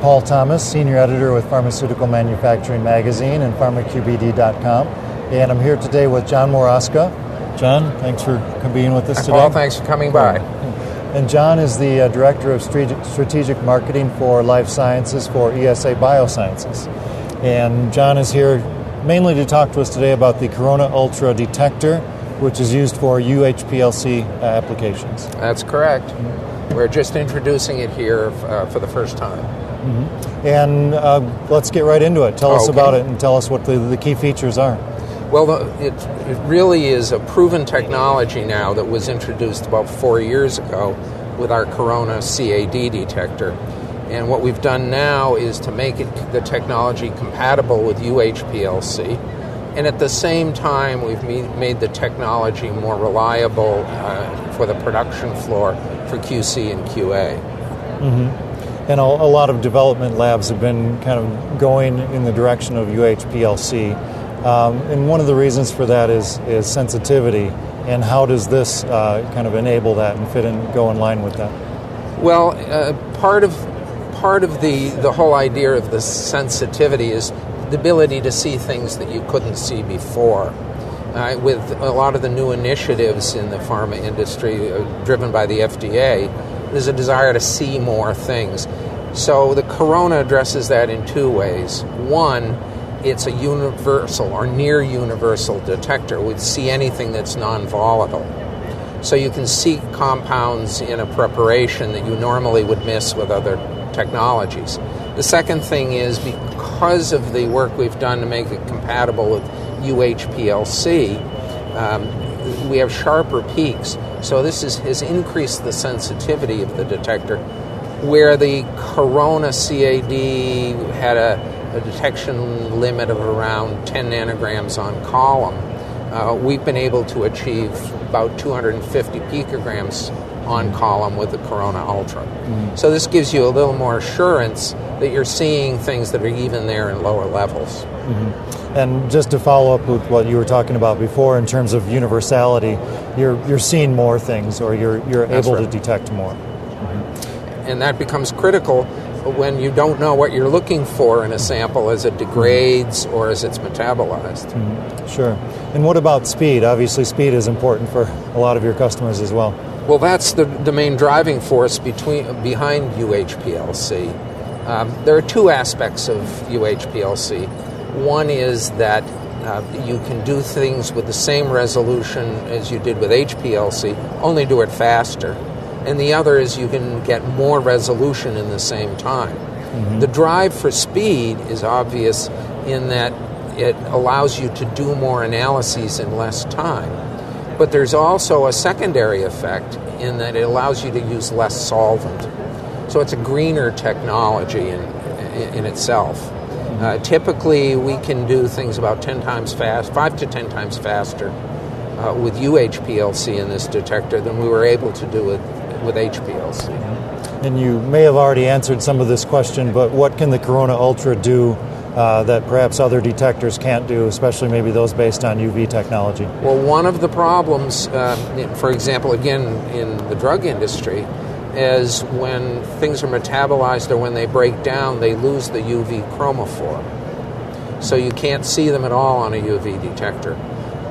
Paul Thomas, Senior Editor with Pharmaceutical Manufacturing Magazine and PharmaQBD.com. And I'm here today with John Waraska. John, thanks for being with us today. Paul, thanks for coming by. And John is the Director of Strategic Marketing for Life Sciences for ESA Biosciences. And John is here mainly to talk to us today about the Corona Ultra detector, which is used for UHPLC applications. That's correct. We're just introducing it here for the first time. And let's get right into it. Tell us about it and tell us what the key features are. Well, it really is a proven technology now that was introduced about 4 years ago with our Corona CAD detector. And what we've done now is to make the technology compatible with UHPLC. And at the same time, we've made the technology more reliable for the production floor for QC and QA. And a lot of development labs have been kind of going in the direction of UHPLC. And one of the reasons for that is sensitivity. And how does this kind of enable that and go in line with that? Well, part of the whole idea of the sensitivity is the ability to see things that you couldn't see before. With a lot of the new initiatives in the pharma industry driven by the FDA, there's a desire to see more things. So the Corona addresses that in two ways. One, it's a universal or near universal detector. We see anything that's non-volatile. So you can see compounds in a preparation that you normally would miss with other technologies. The second thing is, because of the work we've done to make it compatible with UHPLC, we have sharper peaks. So this has increased the sensitivity of the detector. Where the Corona CAD had a detection limit of around 10 nanograms on column, we've been able to achieve about 250 picograms on column with the Corona Ultra. So this gives you a little more assurance that you're seeing things that are even there in lower levels. And just to follow up with what you were talking about before in terms of universality, you're seeing more things, or you're able to detect more. And that becomes critical when you don't know what you're looking for in a sample as it degrades or as it's metabolized. Sure. And what about speed? Obviously speed is important for a lot of your customers as well. Well, that's the main driving force behind UHPLC. There are two aspects of UHPLC. One is that you can do things with the same resolution as you did with HPLC, only do it faster. And the other is you can get more resolution in the same time. The drive for speed is obvious in that it allows you to do more analyses in less time. But there's also a secondary effect in that it allows you to use less solvent. So it's a greener technology in itself. Typically, we can do things about 5 to 10 times faster with UHPLC in this detector than we were able to do with HPLC. And you may have already answered some of this question, but what can the Corona Ultra do that perhaps other detectors can't do, especially maybe those based on UV technology? Well, one of the problems, for example, again, in the drug industry, is when things are metabolized or when they break down, they lose the UV chromophore. So you can't see them at all on a UV detector.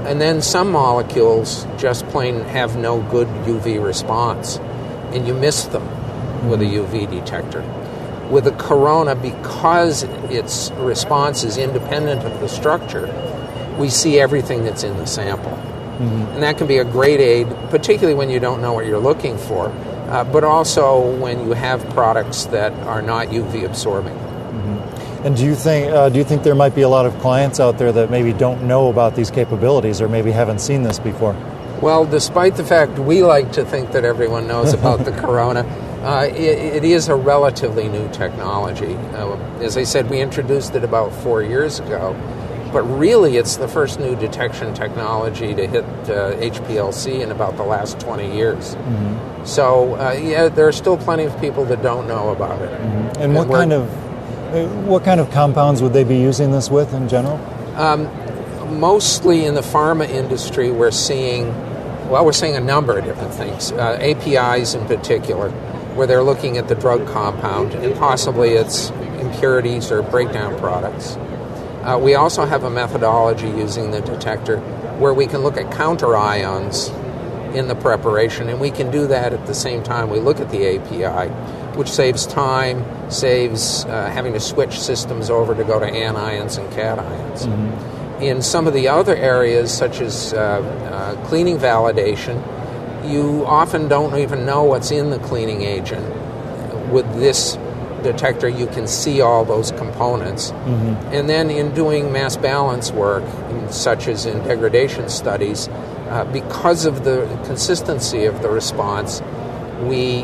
And then some molecules just plain have no good UV response, and you miss them with a UV detector. With the Corona, because its response is independent of the structure, we see everything that's in the sample. And that can be a great aid, particularly when you don't know what you're looking for, but also when you have products that are not UV absorbing. And do you think there might be a lot of clients out there that maybe don't know about these capabilities or maybe haven't seen this before? Well, despite the fact we like to think that everyone knows about the Corona, it is a relatively new technology. As I said, we introduced it about 4 years ago, but really it's the first new detection technology to hit HPLC in about the last 20 years. So, there are still plenty of people that don't know about it. And what kind of compounds would they be using this with in general? Mostly in the pharma industry, we're seeing a number of different things. APIs in particular, where they're looking at the drug compound, and possibly it's impurities or breakdown products. We also have a methodology using the detector where we can look at counter ions in the preparation, and we can do that at the same time we look at the API, which saves time, saves having to switch systems over to go to anions and cations. Mm-hmm. In some of the other areas, such as cleaning validation, you often don't even know what's in the cleaning agent. With this detector, you can see all those components. Mm-hmm. And then in doing mass balance work, such as in degradation studies, because of the consistency of the response, we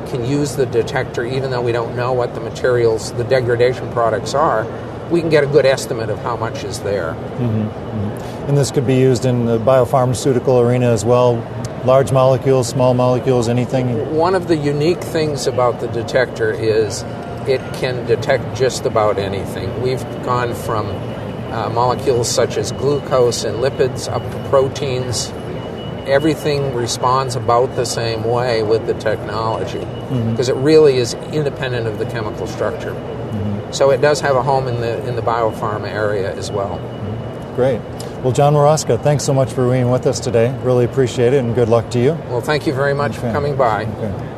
can use the detector even though we don't know what the materials, the degradation products are. We can get a good estimate of how much is there. Mm-hmm. Mm-hmm. And this could be used in the biopharmaceutical arena as well, large molecules, small molecules, anything? One of the unique things about the detector is it can detect just about anything. We've gone from molecules such as glucose and lipids up to proteins. Everything responds about the same way with the technology because it really is independent of the chemical structure. Mm-hmm. So it does have a home in the biopharma area as well. Mm-hmm. Great. Well, John Waraska, thanks so much for being with us today. Really appreciate it, and good luck to you. Well, thank you very much for coming by. Okay.